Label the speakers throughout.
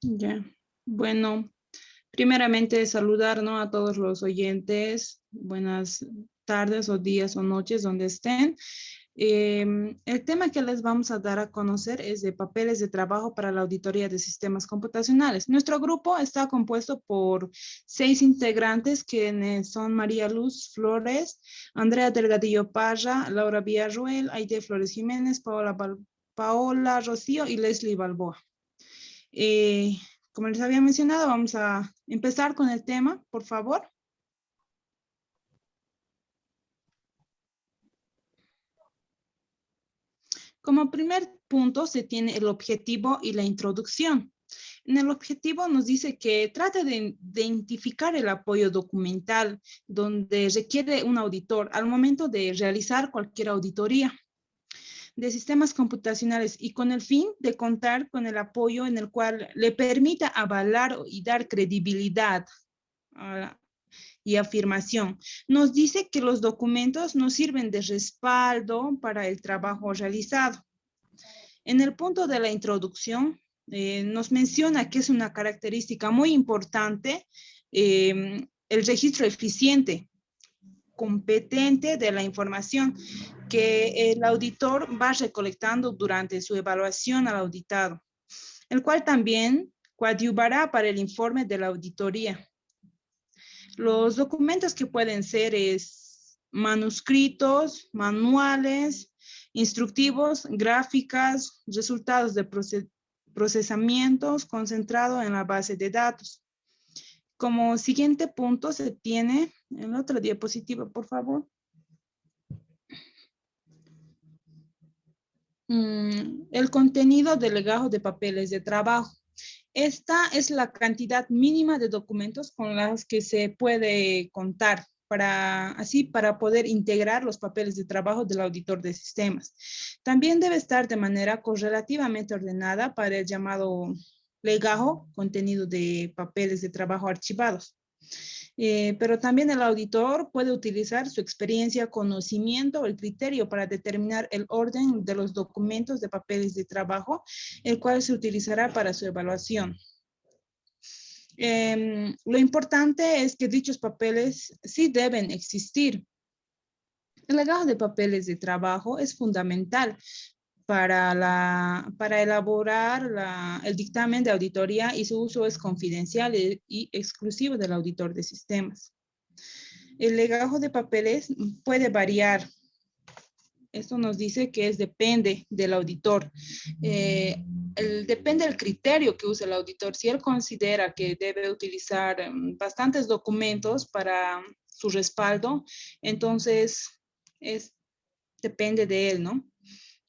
Speaker 1: Ya. Bueno, primeramente saludar, ¿no?, a todos los oyentes. Buenas tardes o días o noches donde estén. El tema que les vamos a dar a conocer es de papeles de trabajo para la auditoría de sistemas computacionales. Nuestro grupo está compuesto por 6 integrantes, quienes son María Luz Flores, Andrea Delgadillo Parra, Laura Villarruel, Aide Flores Jiménez, Paola Rocío y Leslie Balboa. Eh, Como les había mencionado, vamos a empezar con el tema, por favor. Como primer punto se tiene el objetivo y la introducción. En el objetivo nos dice que trata de identificar el apoyo documental donde requiere un auditor al momento de realizar cualquier auditoría de sistemas computacionales y con el fin de contar con el apoyo en el cual le permita avalar y dar credibilidad y afirmación. Nos dice que los documentos nos sirven de respaldo para el trabajo realizado. En el punto de la introducción, nos menciona que es una característica muy importante el registro eficiente, competente de la información que el auditor va recolectando durante su evaluación al auditado, el cual también coadyuvará para el informe de la auditoría. Los documentos que pueden ser es manuscritos, manuales, instructivos, gráficas, resultados de procesamientos concentrado en la base de datos. Como siguiente punto se tiene, en otra diapositiva, por favor. El contenido del legajo de papeles de trabajo. Esta es la cantidad mínima de documentos con las que se puede contar para poder integrar los papeles de trabajo del auditor de sistemas. También debe estar de manera correlativamente ordenada para el llamado legajo, contenido de papeles de trabajo archivados. Pero también el auditor puede utilizar su experiencia, conocimiento o el criterio para determinar el orden de los documentos de papeles de trabajo, el cual se utilizará para su evaluación. Lo importante es que dichos papeles sí deben existir. El legajo de papeles de trabajo es fundamental para elaborar el dictamen de auditoría y su uso es confidencial y exclusivo del auditor de sistemas. El legajo de papeles puede variar. Esto nos dice que depende del auditor. Depende del criterio que use el auditor. Si él considera que debe utilizar bastantes documentos para su respaldo, entonces depende de él, ¿no?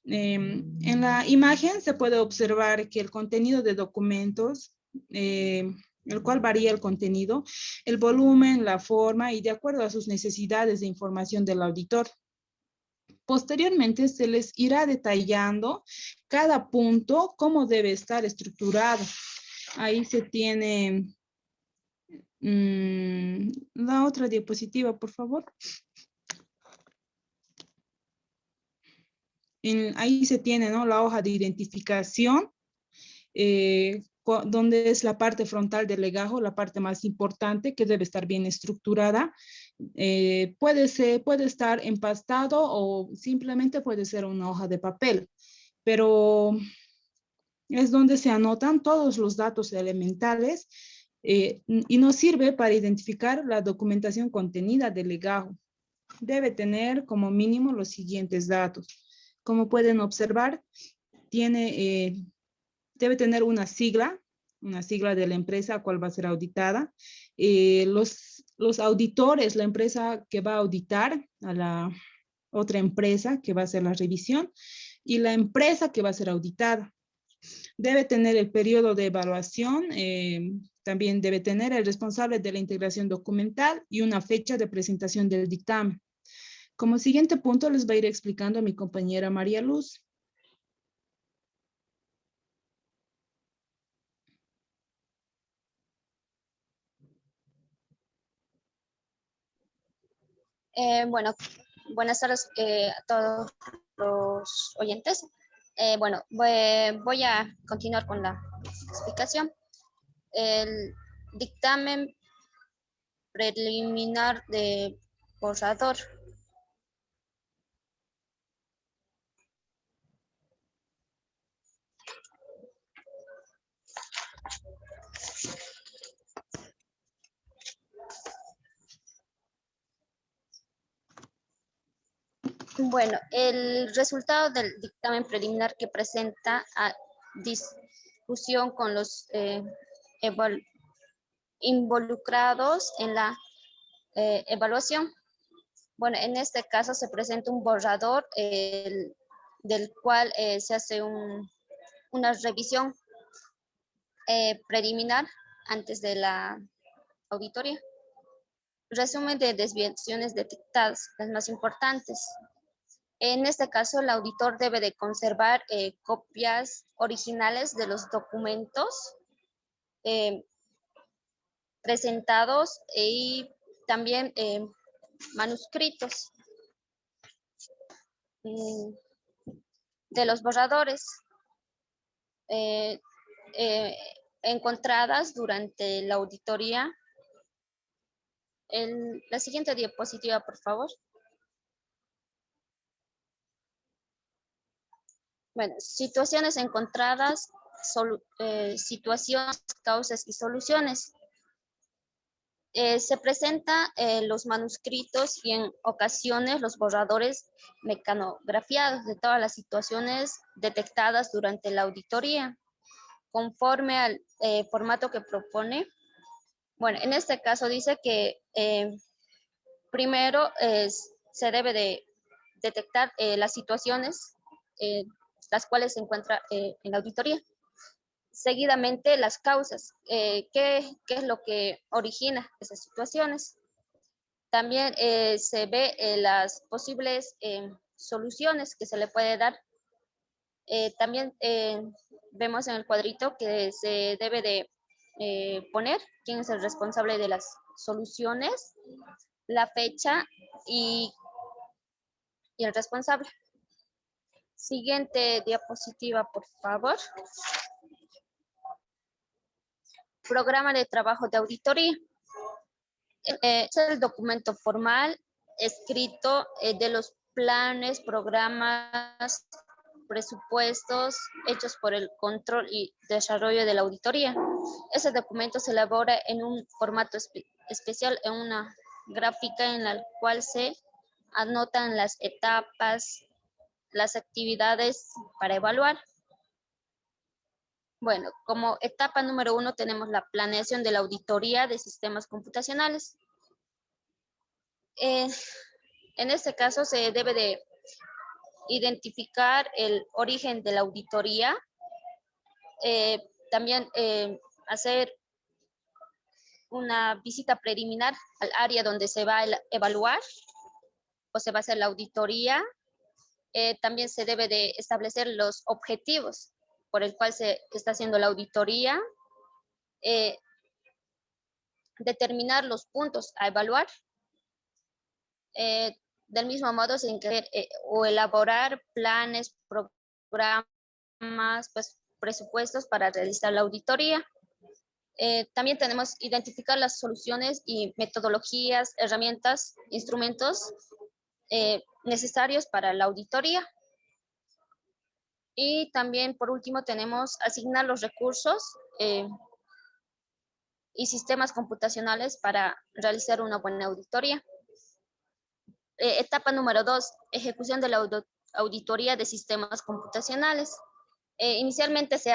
Speaker 1: En la imagen se puede observar que el contenido de documentos, el cual varía el contenido, el volumen, la forma y de acuerdo a sus necesidades de información del auditor. Posteriormente se les irá detallando cada punto, cómo debe estar estructurado. Ahí se tiene la otra diapositiva, por favor. Ahí se tiene, ¿no?, la hoja de identificación, donde es la parte frontal del legajo, la parte más importante que debe estar bien estructurada. Puede estar empastado o simplemente puede ser una hoja de papel, pero es donde se anotan todos los datos elementales y nos sirve para identificar la documentación contenida del legajo. Debe tener como mínimo los siguientes datos. Como pueden observar, debe tener una sigla de la empresa a cual va a ser auditada. Los auditores, la empresa que va a auditar a la otra empresa que va a hacer la revisión y la empresa que va a ser auditada. Debe tener el periodo de evaluación, también debe tener el responsable de la integración documental y una fecha de presentación del dictamen. Como siguiente punto les va a ir explicando a mi compañera María Luz.
Speaker 2: Bueno, buenas tardes a todos los oyentes. Bueno, voy a continuar con la explicación. el dictamen preliminar de borrador. Bueno, el resultado del dictamen preliminar que presenta a discusión con los involucrados en la evaluación. Bueno, en este caso se presenta un borrador del cual se hace una revisión preliminar antes de la auditoría. Resumen de desviaciones detectadas, las más importantes. En este caso, el auditor debe de conservar copias originales de los documentos presentados y también manuscritos de los borradores encontradas durante la auditoría. La siguiente diapositiva, por favor. Bueno, situaciones encontradas, situaciones, causas y soluciones. Se presenta los manuscritos y en ocasiones los borradores mecanografiados de todas las situaciones detectadas durante la auditoría, conforme al formato que propone. Bueno, en este caso dice que primero se debe de detectar las situaciones las cuales se encuentra en la auditoría. Seguidamente, las causas, qué es lo que origina esas situaciones. También se ve las posibles soluciones que se le puede dar. También vemos en el cuadrito que se debe de poner quién es el responsable de las soluciones, la fecha y el responsable. Siguiente diapositiva, por favor. Programa de trabajo de auditoría. Es el documento formal escrito de los planes, programas, presupuestos hechos por el control y desarrollo de la auditoría. Ese documento se elabora en un formato especial, en una gráfica en la cual se anotan las etapas, las actividades para evaluar. Bueno, como etapa número 1 tenemos la planeación de la auditoría de sistemas computacionales. En este caso se debe de identificar el origen de la auditoría, también hacer una visita preliminar al área donde se va a evaluar o se va a hacer la auditoría. También se debe de establecer los objetivos por el cual se está haciendo la auditoría, determinar los puntos a evaluar. Del mismo modo, se incluye o elaborar planes, programas, pues, presupuestos para realizar la auditoría. También tenemos identificar las soluciones y metodologías, herramientas, instrumentos necesarios para la auditoría. Y también, por último, tenemos asignar los recursos y sistemas computacionales para realizar una buena auditoría. Etapa número 2, ejecución de la auditoría de sistemas computacionales. Inicialmente se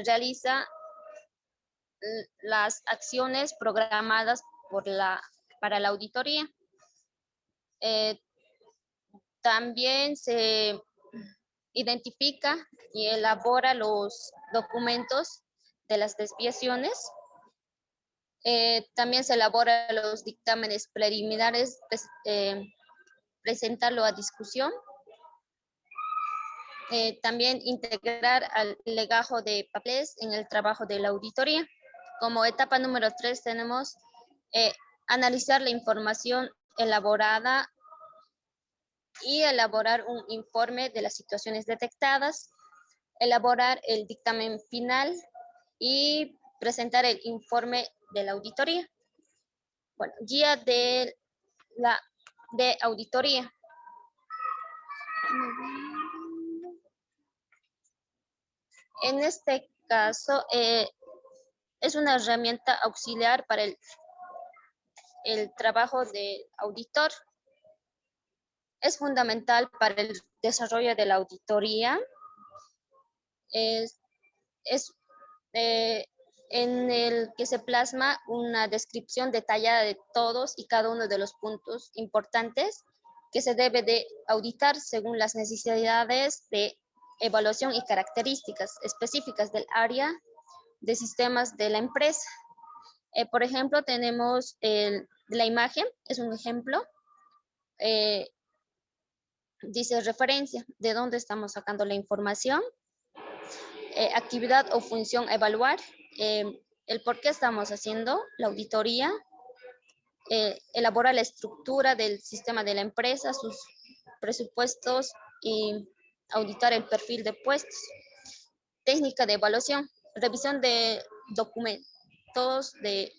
Speaker 2: realiza las acciones programadas para la auditoría. También se identifica y elabora los documentos de las desviaciones. También se elabora los dictámenes preliminares, presentarlo a discusión. También integrar al legajo de papeles en el trabajo de la auditoría. Como etapa número 3 tenemos analizar la información elaborada y elaborar un informe de las situaciones detectadas, elaborar el dictamen final y presentar el informe de la auditoría. Bueno, guía de auditoría. En este caso, es una herramienta auxiliar para el trabajo de auditor. Es fundamental para el desarrollo de la auditoría. En el que se plasma una descripción detallada de todos y cada uno de los puntos importantes que se debe de auditar según las necesidades de evaluación y características específicas del área de sistemas de la empresa. Por ejemplo, tenemos la imagen, es un ejemplo. Dice referencia, de dónde estamos sacando la información. Actividad o función a evaluar, el por qué estamos haciendo la auditoría, elabora la estructura del sistema de la empresa, sus presupuestos y auditar el perfil de puestos. Técnica de evaluación, revisión de documentos de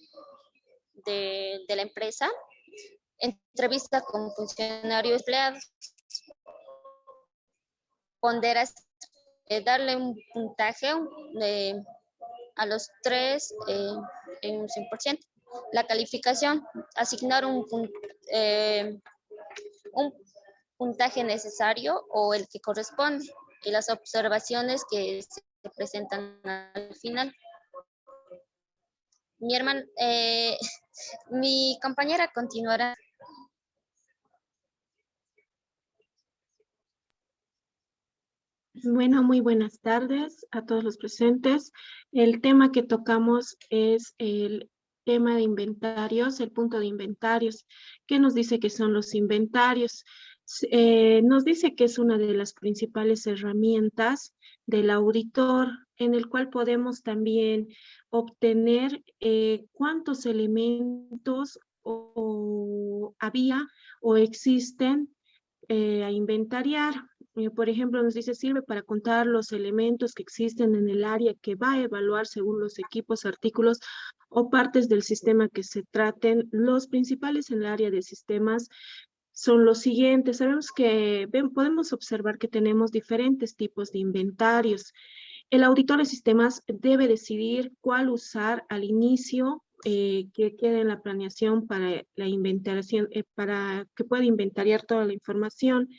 Speaker 2: la empresa, entrevista con funcionarios empleados, ponderas, darle un puntaje a los tres en un 100%. La calificación, asignar un puntaje necesario o el que corresponde, y las observaciones que se presentan al final. Mi compañera continuará.
Speaker 3: Bueno, muy buenas tardes a todos los presentes. El tema que tocamos es el tema de inventarios, el punto de inventarios. ¿Qué nos dice que son los inventarios? Nos dice que es una de las principales herramientas del auditor, en el cual podemos también obtener cuántos elementos había o existen a inventariar. Por ejemplo, nos dice, sirve para contar los elementos que existen en el área que va a evaluar según los equipos, artículos o partes del sistema que se traten. Los principales en el área de sistemas son los siguientes. Sabemos que podemos observar que tenemos diferentes tipos de inventarios. El auditor de sistemas debe decidir cuál usar al inicio, que quede en la planeación para la inventariación, para que pueda inventariar toda la información.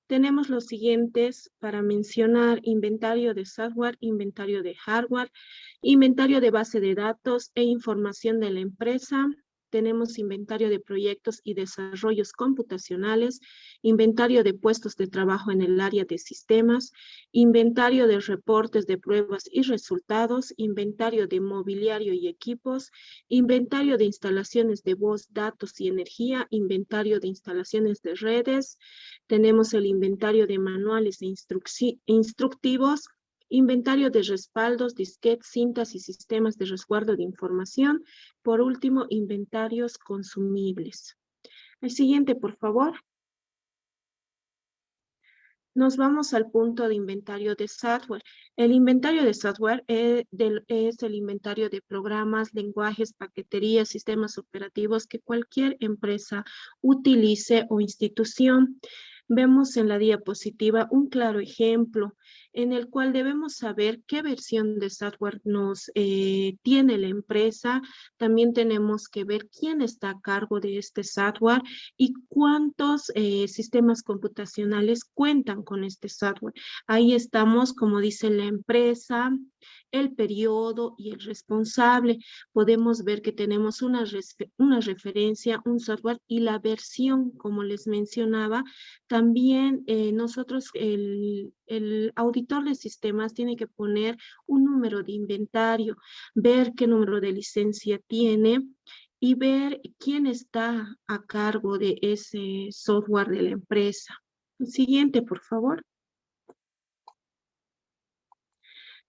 Speaker 3: Tenemos los siguientes para mencionar: inventario de software, inventario de hardware, inventario de base de datos e información de la empresa. Tenemos inventario de proyectos y desarrollos computacionales, inventario de puestos de trabajo en el área de sistemas, inventario de reportes de pruebas y resultados, inventario de mobiliario y equipos, inventario de instalaciones de voz, datos y energía, inventario de instalaciones de redes. Tenemos el inventario de manuales e instructivos, inventario de respaldos, disquetes, cintas y sistemas de resguardo de información. Por último, inventarios consumibles. El siguiente, por favor. Nos vamos al punto de inventario de software. El inventario de software es el inventario de programas, lenguajes, paqueterías, sistemas operativos que cualquier empresa utilice o institución. Vemos en la diapositiva un claro ejemplo en el cual debemos saber qué versión de software nos tiene la empresa. También tenemos que ver quién está a cargo de este software y cuántos sistemas computacionales cuentan con este software. Ahí estamos, como dice la empresa, el periodo y el responsable. Podemos ver que tenemos una referencia, un software y la versión, como les mencionaba. También nosotros, el auditor de sistemas tiene que poner un número de inventario, ver qué número de licencia tiene y ver quién está a cargo de ese software de la empresa. El siguiente, por favor.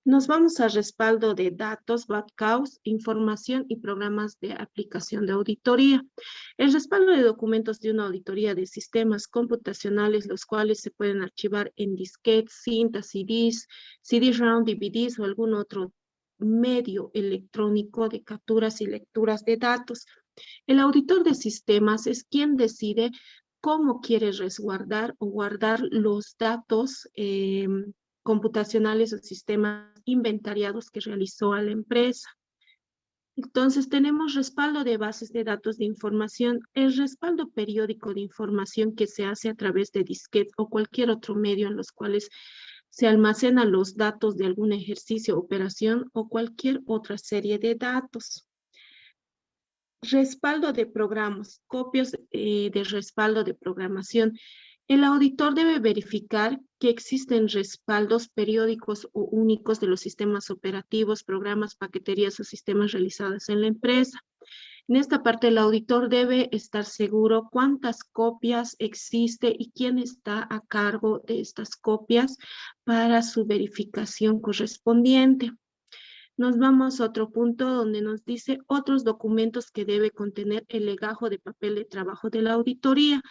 Speaker 3: Nos vamos al respaldo de datos, backups, información y programas de aplicación de auditoría. El respaldo de documentos de una auditoría de sistemas computacionales, los cuales se pueden archivar en disquetes, cintas, CDs, CD-ROM, DVDs o algún otro medio electrónico de capturas y lecturas de datos. El auditor de sistemas es quien decide cómo quiere resguardar o guardar los datos computacionales o sistemas inventariados que realizó a la empresa. Entonces, tenemos respaldo de bases de datos de información, el respaldo periódico de información que se hace a través de disquete o cualquier otro medio en los cuales se almacenan los datos de algún ejercicio, operación o cualquier otra serie de datos. Respaldo de programas, copias de respaldo de programación. El auditor debe verificar que existen respaldos periódicos o únicos de los sistemas operativos, programas, paqueterías o sistemas realizados en la empresa. En esta parte, el auditor debe estar seguro cuántas copias existe y quién está a cargo de estas copias para su verificación correspondiente. Nos vamos a otro punto donde nos dice otros documentos que debe contener el legajo de papel de trabajo de la auditoría,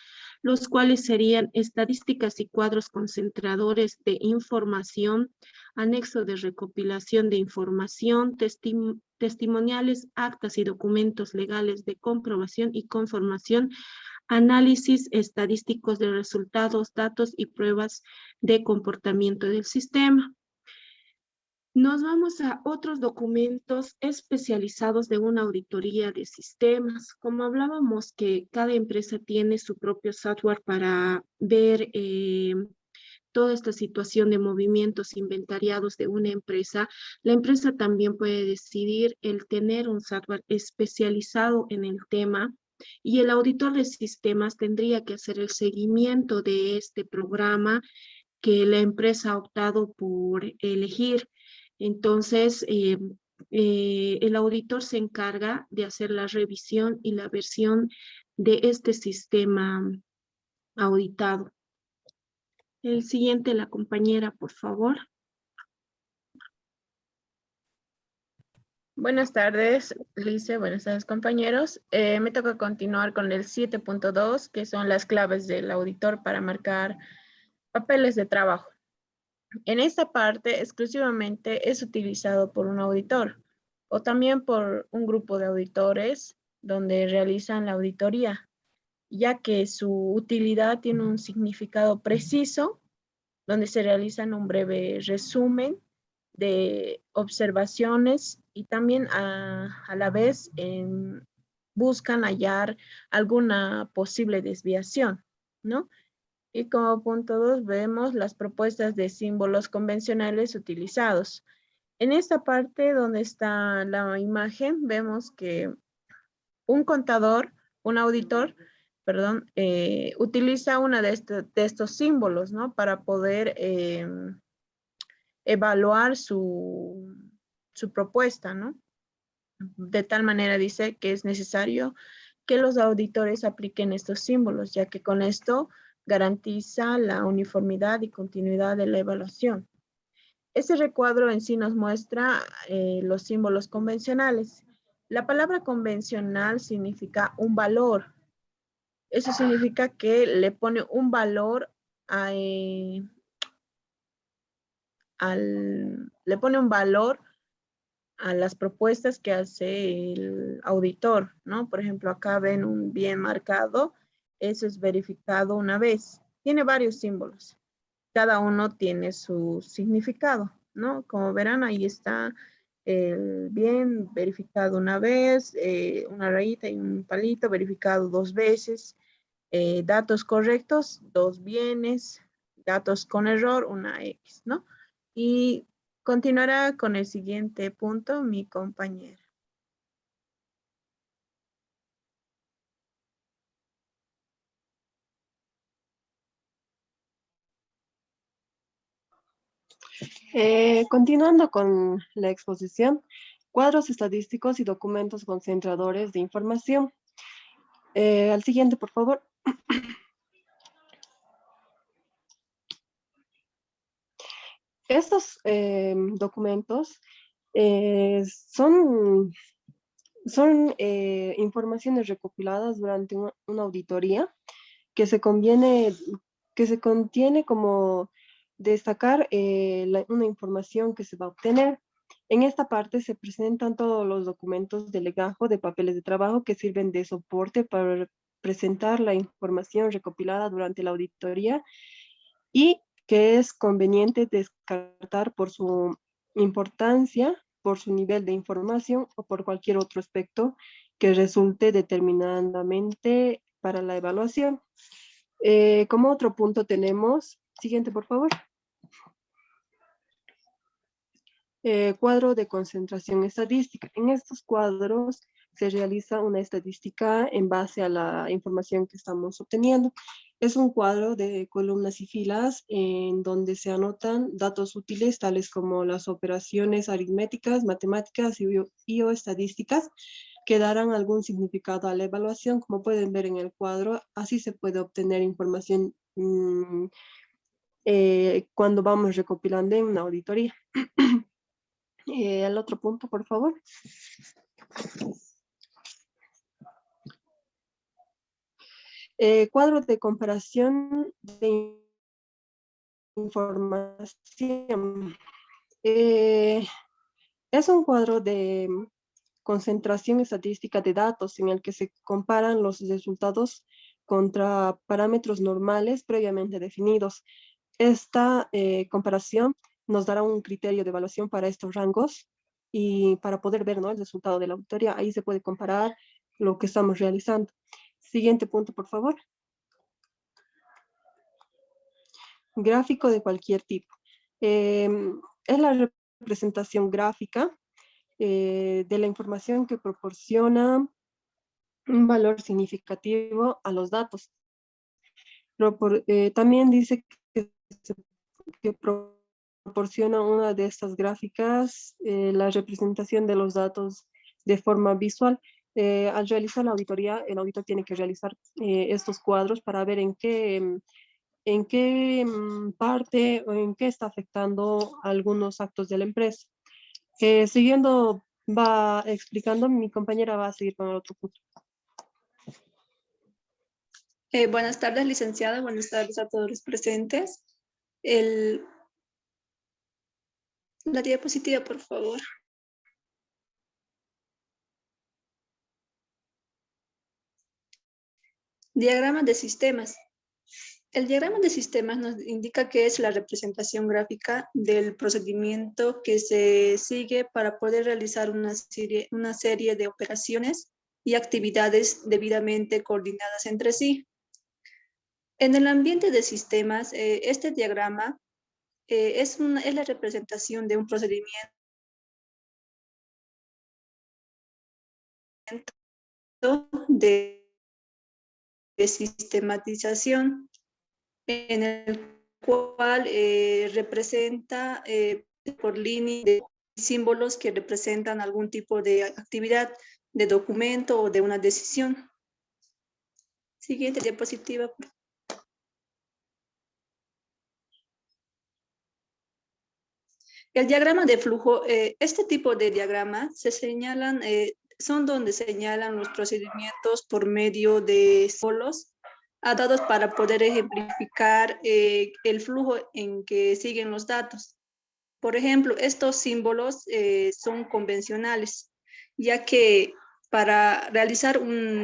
Speaker 3: los cuales serían estadísticas y cuadros concentradores de información, anexo de recopilación de información, testimoniales, actas y documentos legales de comprobación y conformación, análisis estadísticos de resultados, datos y pruebas de comportamiento del sistema. Nos vamos a otros documentos especializados de una auditoría de sistemas. Como hablábamos que cada empresa tiene su propio software para ver toda esta situación de movimientos inventariados de una empresa, la empresa también puede decidir el tener un software especializado en el tema y el auditor de sistemas tendría que hacer el seguimiento de este programa que la empresa ha optado por elegir. Entonces, el auditor se encarga de hacer la revisión y la versión de este sistema auditado. El siguiente, la compañera, por favor.
Speaker 4: Buenas tardes, Lice. Buenas tardes, compañeros. Me toca continuar con el 7.2, que son las claves del auditor para marcar papeles de trabajo. En esta parte, exclusivamente es utilizado por un auditor o también por un grupo de auditores donde realizan la auditoría, ya que su utilidad tiene un significado preciso, donde se realizan un breve resumen de observaciones y también a la vez buscan hallar alguna posible desviación, ¿no? Y como punto 2 vemos las propuestas de símbolos convencionales utilizados. En esta parte donde está la imagen, vemos que un contador, un auditor, perdón, utiliza uno de estos símbolos, ¿no? Para poder evaluar su propuesta, ¿no? De tal manera dice que es necesario que los auditores apliquen estos símbolos, ya que con esto garantiza la uniformidad y continuidad de la evaluación. Este recuadro en sí nos muestra los símbolos convencionales. La palabra convencional significa un valor. Eso significa que le pone un valor le pone un valor a las propuestas que hace el auditor, ¿no? Por ejemplo, acá ven un bien marcado, eso es verificado una vez. Tiene varios símbolos. Cada uno tiene su significado, ¿no? Como verán, ahí está el bien verificado una vez, una rayita y un palito verificado 2 veces, datos correctos, 2 bienes, datos con error, una X, ¿no? Y continuará con el siguiente punto mi compañera.
Speaker 5: Continuando con la exposición, cuadros estadísticos y documentos concentradores de información. Al siguiente, por favor. Estos documentos son informaciones recopiladas durante una auditoría que se contiene como destacar una información que se va a obtener. En esta parte se presentan todos los documentos de legajo de papeles de trabajo que sirven de soporte para presentar la información recopilada durante la auditoría y que es conveniente descartar por su importancia, por su nivel de información o por cualquier otro aspecto que resulte determinantemente para la evaluación. Como otro punto tenemos, siguiente por favor. Cuadro de concentración estadística. En estos cuadros se realiza una estadística en base a la información que estamos obteniendo. Es un cuadro de columnas y filas en donde se anotan datos útiles tales como las operaciones aritméticas, matemáticas y o estadísticas que darán algún significado a la evaluación. Como pueden ver en el cuadro, así se puede obtener información cuando vamos recopilando en una auditoría. El otro punto, por favor. Cuadro de comparación de información. Es un cuadro de concentración estadística de datos en el que se comparan los resultados contra parámetros normales previamente definidos. Esta comparación nos dará un criterio de evaluación para estos rangos y para poder ver, ¿no?, el resultado de la auditoría. Ahí se puede comparar lo que estamos realizando. Siguiente punto, por favor. Gráfico de cualquier tipo. Es la representación gráfica de la información que proporciona un valor significativo a los datos. También dice que proporciona una de estas gráficas la representación de los datos de forma visual. Al realizar la auditoría, el auditor tiene que realizar estos cuadros para ver en qué parte o en qué está afectando algunos actos de la empresa. Siguiendo, va explicando, mi compañera va a seguir con el otro punto.
Speaker 6: Buenas tardes, licenciada. Buenas tardes a todos los presentes. La diapositiva, por favor. Diagrama de sistemas. El diagrama de sistemas nos indica que es la representación gráfica del procedimiento que se sigue para poder realizar una serie de operaciones y actividades debidamente coordinadas entre sí. En el ambiente de sistemas, este diagrama es la representación de un procedimiento de sistematización en el cual representa por línea de símbolos que representan algún tipo de actividad, de documento o de una decisión. Siguiente diapositiva. El diagrama de flujo, este tipo de diagramas se señalan, son donde señalan los procedimientos por medio de símbolos dados para poder ejemplificar el flujo en que siguen los datos. Por ejemplo, estos símbolos son convencionales, ya que para realizar un